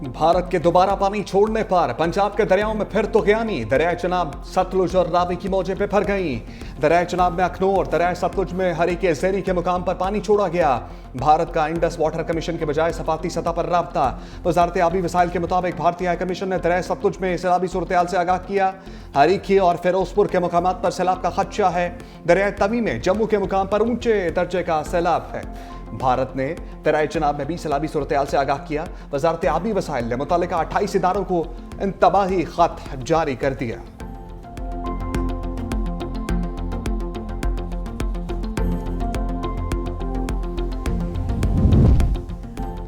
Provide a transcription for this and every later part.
भारत के दोबारा पानी छोड़ने पर पंजाब के दरियाओं में फिर तुगयानी। दरिया चनाब, सतलुज और रावी की मौजें बिफर गईं। दरिया चनाब में अखनूर, दरिया सतलुज में हरी के ज़ेरी के मुकाम पर पानी छोड़ा गया। भारत का इंडस वाटर कमीशन के बजाय सफारती सतह पर राब्ता। वजारत आबी वसाइल के मुताबिक भारतीय हाई कमीशन ने दरिया सतलुज में सैलाबी सूरत से आगाह किया। हरीकी और फिरोजपुर के मुकाम पर सैलाब का खदशा है। दरिया तवी में जम्मू के मुकाम पर ऊंचे दर्जे का सैलाब है। भारत ने दरिया चनाब में भी सैलाबी सूरत से आगाह किया। वजारत आबी वसाइल ने मुतल्लिका 28 इदारों को इंतबाही खत जारी कर दिया।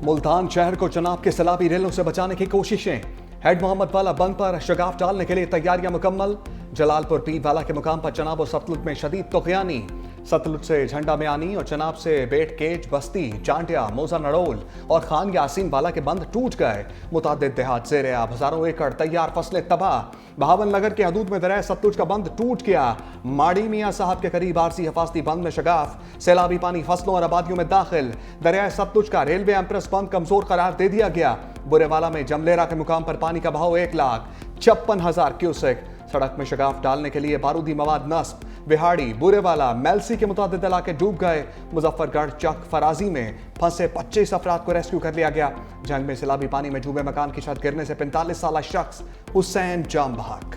मुल्तान शहर को चनाब के सैलाबी रेलों से बचाने की कोशिशें। हेड मोहम्मद वाला बंद पर शगाफ डालने के लिए तैयारियां मुकम्मल। जलालपुर पीर वाला के मुकाम पर चनाब और सतलुज में शदीद तुगयानी। सतलुज से झंडा में आनी और चनाब से बेट केज, बस्ती, चांटिया, मोजा नड़ोल और खान यासीन वाला के बंद टूट गए। मुतादिद देहात ज़ेरे आब, हजारों एकड़ तैयार फसलें तबाह। बहावन नगर के हदूद में दरिया सतलुज का बंद टूट गया। माड़ी मियाँ साहब के करीब आरसी हिफाजती बंद में शगाफ। सैलाबी पानी फसलों और आबादियों में दाखिल। दरिया सतलुज का रेलवे एम्प्रेस बंद कमजोर करार दे दिया गया। बुरेवाला में जमलेरा के मुकाम पर पानी का बहाव 1,56,000 क्यूसेक। सड़क में शगाफ डालने के लिए बारूदी मवाद नस्ब। बिहाड़ी, बुरेवाला, मेलसी के मुतादिद इलाके डूब गए। मुजफ्फरगढ़, चक, फराजी में फंसे 25 अफराद को रेस्क्यू कर लिया गया। जंग में सैलाबी पानी में डूबे मकान की छत गिरने से 45 साल शख्स हुसैन जाम बहक।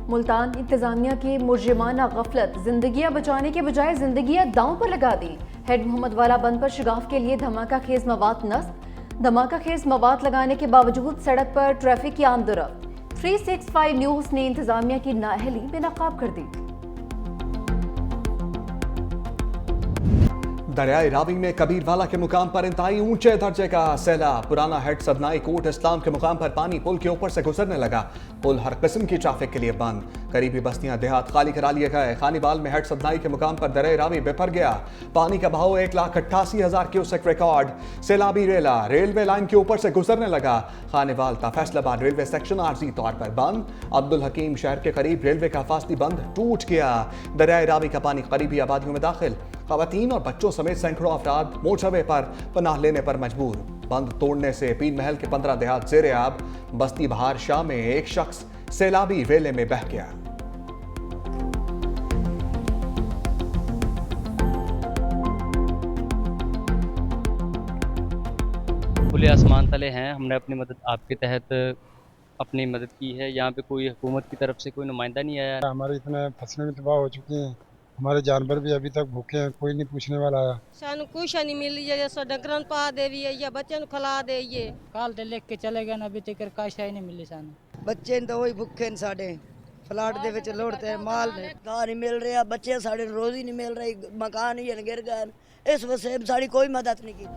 मुल्तान इंतजामिया की मुर्जिमाना गफलत, जिंदगियां बचाने के बजाय जिंदगियां दांव पर लगा दी। हेड मोहम्मद वाला बंद पर शगाफ के लिए धमाका खेज मवाद नस्ब। धमाका खेज मवाद लगाने के बावजूद सड़क पर ट्रैफिक की आमदरफ्त। 365 न्यूज ने इंतजामिया की नाअहली बेनकाब कर दी। दरियाई रावी में कबीरवाला के मुकाम पर इंतहाई ऊंचे दर्जे का सैलाब। पुराना हेड सदनाई कोट इस्लाम के मुकाम पर पानी पुल के ऊपर से गुजरने लगा। पुल हर किस्म की ट्रैफिक के लिए बंद। करीबी बस्तियां देहात खाली करा लिए गए। खानीवाल में हेड सदनाई के मुकाम पर दरियाई रावी बिफर गया। पानी का बहाव 1,88,000 क्यूसेक रिकॉर्ड। सैलाबी रेला रेलवे लाइन के ऊपर से गुजरने लगा। खानीवाल ता फैसलाबाद रेलवे सेक्शन आर्जी तौर पर बंद। अब्दुल हकीम शहर के करीब रेलवे का हिफाजती बंद टूट गया। दरियाई रावी का पानी करीबी आबादियों में दाखिल। खवातीन और बच्चों समेत सैकड़ों अफराद मोर्चवे पर पनाह लेने पर मजबूर। बंद तोड़ने से पीर महल के 15 देहात ज़ेरे आब। बस्ती बहार शाह में एक शख्स सैलाबी रेले में बह गया। खुले आसमान तले हैं। हमने अपनी मदद आपके तहत अपनी मदद की है। यहाँ पे कोई हुकूमत की तरफ से कोई नुमाइंदा नहीं आया। हमारे इतने फसलें भी तबाह हो चुकी हैं। हमारे जानवर भी अभी तक भूखे हैं, कोई नहीं पूछने वाला आया। सानू कुछ नहीं मिल रही है। डंगरन पा देवी है या बच्चों को खिला देइए। काल ते लेके चले गए, अभी तक काश ही नहीं मिली सानू। ਬੱਚੇ ਤਾਂ ਉਹੀ ਭੁੱਖੇ ਨੇ ਸਾਡੇ ਫਲਾਟ ਦੇ ਵਿੱਚ ਲੋੜਦੇ ਮਾਲ ਨੇ ਘਰ ਨਹੀਂ ਮਿਲ ਰਿਹਾ। ਬੱਚੇ ਸਾਡੇ ਰੋਜ਼ੀ ਨਹੀਂ ਮਿਲ ਰਹੀ। मकान ही गिर गए। इस वजह से साड़ी कोई मदद नहीं की।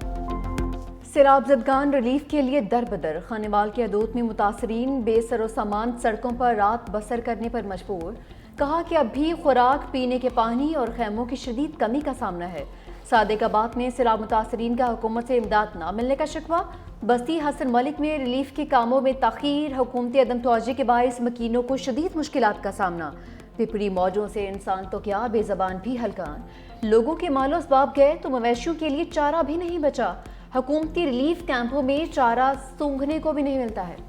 सैलाब ज़दगान रिलीफ के लिए दर बदर। खानेवाल के हदूद में मुतासरीन बेसरो सामान सड़कों पर रात बसर करने पर मजबूर। कहा कि अब भी खुराक, पीने के पानी और खैमों की शदीद कमी का सामना है। सादिकाबाद में सैलाब मुतासरीन का हुकूमत से इमदाद न मिलने का शिकवा। बस्ती हसन मलिक में रिलीफ के कामों में ताख़ीर, हुकूमती अदम तवज्जो के बाइस मकीनों को शदीद मुश्किलात का सामना। पिपड़ी मौजों से इंसान तो क्या, बेज़बान भी हलकान। लोगों के मालो असबाब गए तो मवेशियों के लिए चारा भी नहीं बचा। हुकूमती रिलीफ कैंपों में चारा सूंघने को भी नहीं मिलता है।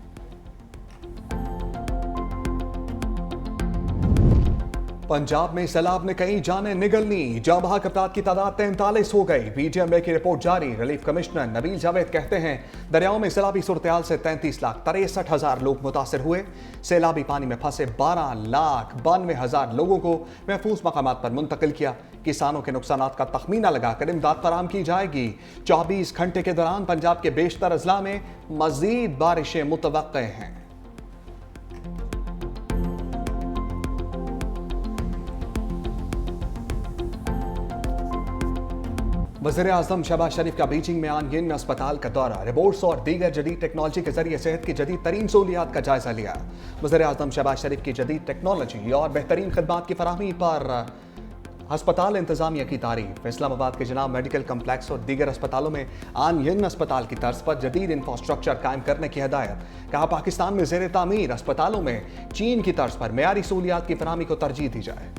पंजाब में सैलाब ने कई जानें निगलनी। जाँ बहक अफराद की तादाद 43 हो गई। PTM की रिपोर्ट जारी। रिलीफ कमिश्नर नबील जावेद कहते हैं दरियाओं में सैलाबी सूरत से 33,63,000 लोग मुतासर हुए। सैलाबी पानी में फंसे 12,92,000 लोगों को महफूज मकामात पर मुंतकिल किया। किसानों के नुकसानात का तखमीना लगाकर इमदाद फराहम की जाएगी। 24 घंटे के दौरान पंजाब के बेशतर अजला में मजीद बारिशें मुतवक्के हैं। वज़ीर आज़म शहबाज शरीफ का बीजिंग में आनयिन अस्पताल का दौरा। रिपोर्ट्स और दीगर जदीद टेक्नोलॉजी के जरिए सेहत की जदीद तरीन सहूलियात का जायजा लिया। वज़ीर आज़म शहबाज शरीफ की जदीद टेक्नोलॉजी और बेहतरीन खदमात की फराहमी पर अस्पताल इंतजामिया की तारीफ। इस्लामाबाद के जनाब मेडिकल कम्प्लेक्स और दीगर अस्पतालों में आन अस्पताल की तर्ज पर जदीद इंफ्रास्ट्रक्चर कायम करने की हिदायत। कहा पाकिस्तान में ज़ेर तामीर अस्पतालों में चीन की तर्ज पर मेयारी सहूलियात की फराहमी को तरजीह दी जाए।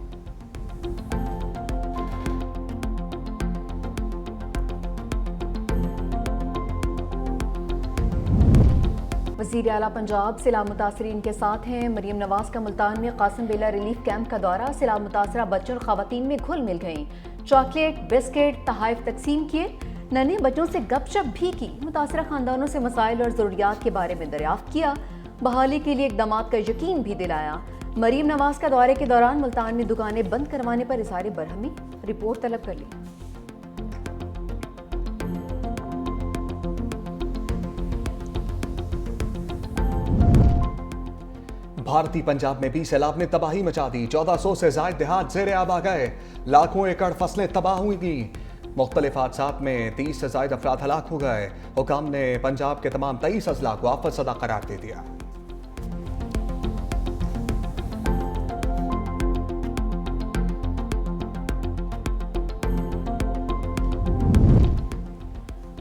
वज़ीर आला पंजाब सैलाब मुतासरीन के साथ हैं। मरीम नवाज का मुल्तान में कासिम बेला रिलीफ कैंप का दौरा। सैलाब मुतासरा बच्चों और खवातीन में घुल मिल गईं। चॉकलेट, बिस्किट, तहाइफ तकसीम किए। नन्हे बच्चों से गपशप भी की। मुतासरा खानदानों से मसाइल और ज़रूरियात के बारे में दरियाफ्त किया। बहाली के लिए इक़दामात का यकीन भी दिलाया। मरीम नवाज का दौरे के दौरान मुल्तान में दुकानें बंद करवाने पर इज़हार बरहमी। रिपोर्ट तलब कर ली। भारतीय पंजाब में भी सैलाब ने तबाही मचा दी। 1400 से ज्यादा देहात ज़ेर आब आ गए। लाखों एकड़ फसलें तबाह हुई। मुख्तलिफ हादसात में 30 से ज्यादा अफराद हलाक हो गए। हुकाम ने पंजाब के तमाम 23 अजला को आफत सदा करार दे दिया।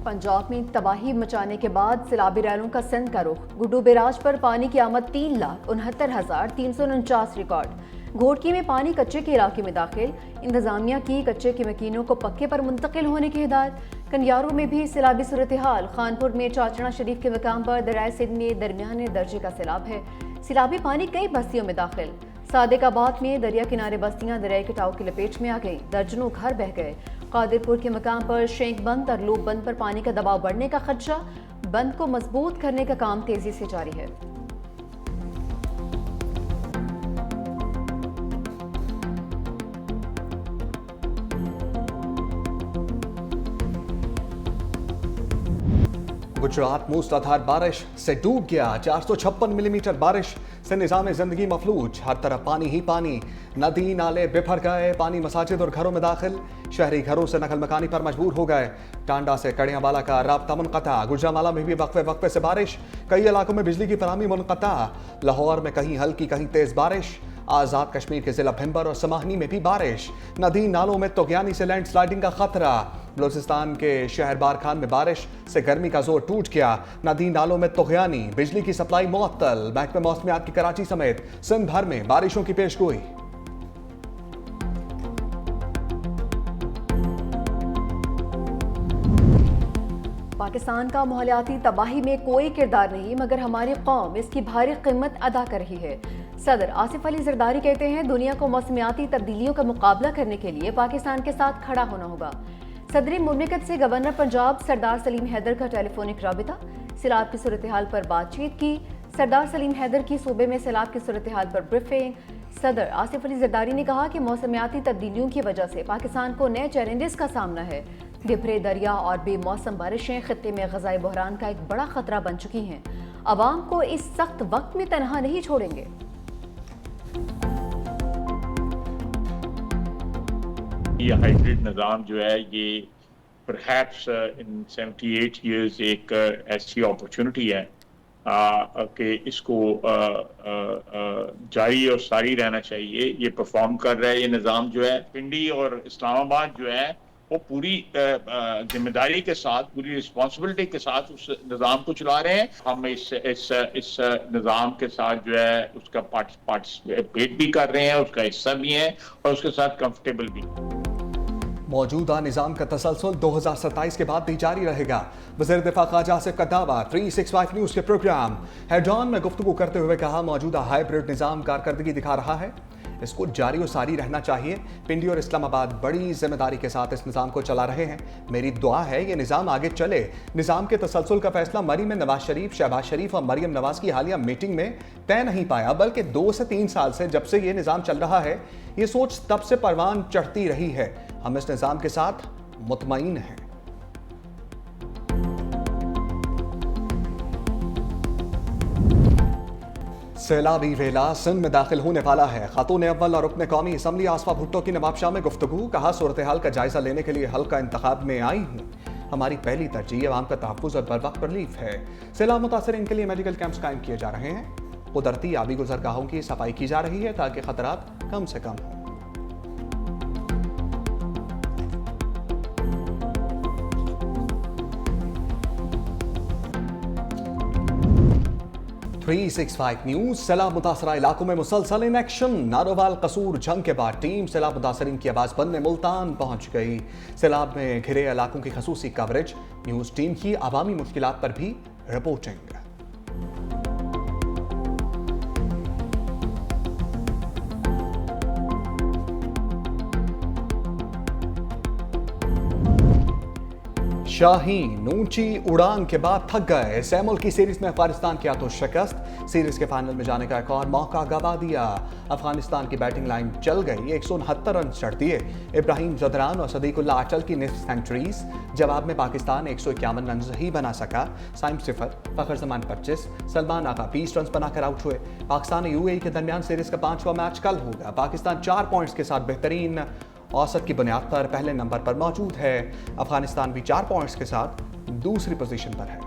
पंजाब में तबाही मचाने के बाद सैलाबी रैलों का सिंध का रुख। गुड्डू बैराज पर पानी की आमद 3,69,349 रिकॉर्ड। घोड़की में पानी कच्चे के इलाके में दाखिल। इंतजामिया की कच्चे के मकीनों को पक्के पर मुंतकिल होने की हिदायत। कन्यारों में भी सैलाबी सूरत हाल। खानपुर में चाचना शरीफ के मकाम पर दरियाए सिंध में दरमियाने दर्जे का सैलाब है। सैलाबी पानी कई बस्तियों में दाखिल। सादिकाबाद में दरिया किनारे बस्तियां दरियाई कटाव की लपेट में आ गई। दर्जनों घर बह गए। कादिरपुर के मकाम पर शेख बंद और लोब बंद पर पानी का दबाव बढ़ने का खदशा। बंद को मजबूत करने का काम तेजी से जारी है। गुजरात मूसलाधार बारिश से डूब गया। 456 मिलीमीटर बारिश से निज़ाम जिंदगी मफलूज। हर तरफ पानी ही पानी। नदी नाले बिफर गए। पानी मसाजिद और घरों में दाखिल। शहरी घरों से नकल मकानी पर मजबूर हो गए। टांडा से कड़ियावाला का राब्ता मुनक़ता। गुजरांवाला में भी वक्फे वक्फे से बारिश। कई इलाकों में बिजली की फराहमी मुनक़ता। लाहौर में कहीं हल्की कहीं तेज बारिश। आज़ाद कश्मीर के जिला भिंबर और समाहनी में भी बारिश। नदी नालों में तोगयानी से लैंडस्लाइडिंग का खतरा। बलूचिस्तान के शहर बारखान में बारिश से गर्मी का जोर टूट गया। नदी नालों में तोगयानी। बिजली की सप्लाई मुअत्तल। महकमे मौसमियात की कराची समेत सिंध भर में बारिशों की पेशगोई। पाकिस्तान का माहौलियाती तबाही में कोई किरदार नहीं, मगर हमारी कौम इसकी भारी कीमत अदा कर रही है। सदर आसिफ अली जरदारी कहते हैं दुनिया को मौसमियाती तब्दीलियों का मुकाबला करने के लिए पाकिस्तान के साथ खड़ा होना होगा। सदरी मुमलिकत से गवर्नर पंजाब सरदार सलीम हैदर का टेलीफोनिक राबिता। सैलाब की सूरत हाल पर बातचीत की। सरदार सलीम हैदर की सूबे में सैलाब की सूरत हाल पर ब्रीफिंग। सदर आसिफ अली जरदारी ने कहा कि मौसमियाती तब्दीलियों की वजह से पाकिस्तान को नए चैलेंजेस का सामना है। बिफरे दरिया और बेमौसम बारिशें खित्ते में ग़ज़ाई बहरान का एक बड़ा खतरा बन चुकी हैं। अवाम को इस सख्त वक्त में तनहा नहीं छोड़ेंगे। ये हाइब्रिड निज़ाम जो है ये परहैप्स इन 78 ईयर्स एक ऐसी अपॉर्चुनिटी है कि इसको जारी और सारी रहना चाहिए। ये परफॉर्म कर रहा है ये निज़ाम जो है। पिंडी और इस्लामाबाद जो है वो पूरी जिम्मेदारी के साथ, पूरी रिस्पॉन्सिबिलिटी के साथ उस निज़ाम को चला रहे हैं। हम इस निज़ाम के साथ जो है उसका पार्टिसिपेट भी कर रहे हैं, उसका हिस्सा भी हैं और उसके साथ कंफर्टेबल भी। मौजूदा निज़ाम का तसलसल 2027 के बाद भी जारी रहेगा। वज़ीर दिफा ख्वाजा आसिफ का दावा। 365 न्यूज़ के प्रोग्राम हेड ऑन में गुफ्तगू करते हुए कहा मौजूदा हाइब्रिड निज़ाम कारकर्दगी दिखा रहा है, इसको जारी और सारी रहना चाहिए। पिंडी और इस्लामाबाद बड़ी जिम्मेदारी के साथ इस निज़ाम को चला रहे हैं। मेरी दुआ है ये निज़ाम आगे चले। निज़ाम के तसलसल का फैसला मरी में नवाज शरीफ, शहबाज शरीफ और मरियम नवाज की हालिया मीटिंग में तय नहीं पाया, बल्कि 2 से 3 साल से जब से ये निज़ाम चल रहा है ये सोच तब से परवान चढ़ती रही है। हम इस निज़ाम के साथ मुतमईन हैं। सैलाबी रेला सिंध में दाखिल होने वाला है। खातून अव्वल और रुकन कौमी असम्बली आसफा भुट्टो की नवाबशाह में गुफ्तगू। कहा सूरत हाल का जायजा लेने के लिए हल्का इंतखाब में आई हूँ। हमारी पहली तरजीह अवाम का तहफ़्फ़ुज़ और बरवक्त रिलीफ है। सैलाब मुतासरीन के लिए मेडिकल कैंप्स कायम किए जा रहे हैं। कुदरती आबी गुज़रगाहों की सफाई की जा रही है ताकि खतरात कम से कम हों। 365 न्यूज। सैलाब मुतासरा इलाकों में मुसलसल इन एक्शन। नारोवाल कसूर जंग के बाद टीम सैलाब मुतासरीन की आवाज बनने मुल्तान पहुंच गई। सैलाब में घिरे इलाकों की खसूसी कवरेज। न्यूज टीम की आवामी मुश्किलात पर भी रिपोर्टिंग। शाहीन ऊंची उड़ान के बाद थक गए। सैमुल की सीरीज में अफगानिस्तान की आतो शिकस्त। सीरीज के फाइनल में जाने का एक और मौका गवा दिया। अफगानिस्तान की बैटिंग लाइन चल गई। 169 रन चढ़ दिए। इब्राहिम जदरान और सदीकुल्ला आचल की निस्फ सेंचुरीज। जवाब में पाकिस्तान 151 रन ही बना सका। साइम 0, फखर जमान 25, सलमान आगा 20 रन बनाकर आउट हुए। पाकिस्तान और यूएई के दरमियान सीरीज का 5वां मैच कल होगा। पाकिस्तान 4 पॉइंट्स के साथ बेहतरीन औसत की बुनियाद पर पहले नंबर पर मौजूद है। अफगानिस्तान भी 4 पॉइंट्स के साथ दूसरी पोजीशन पर है।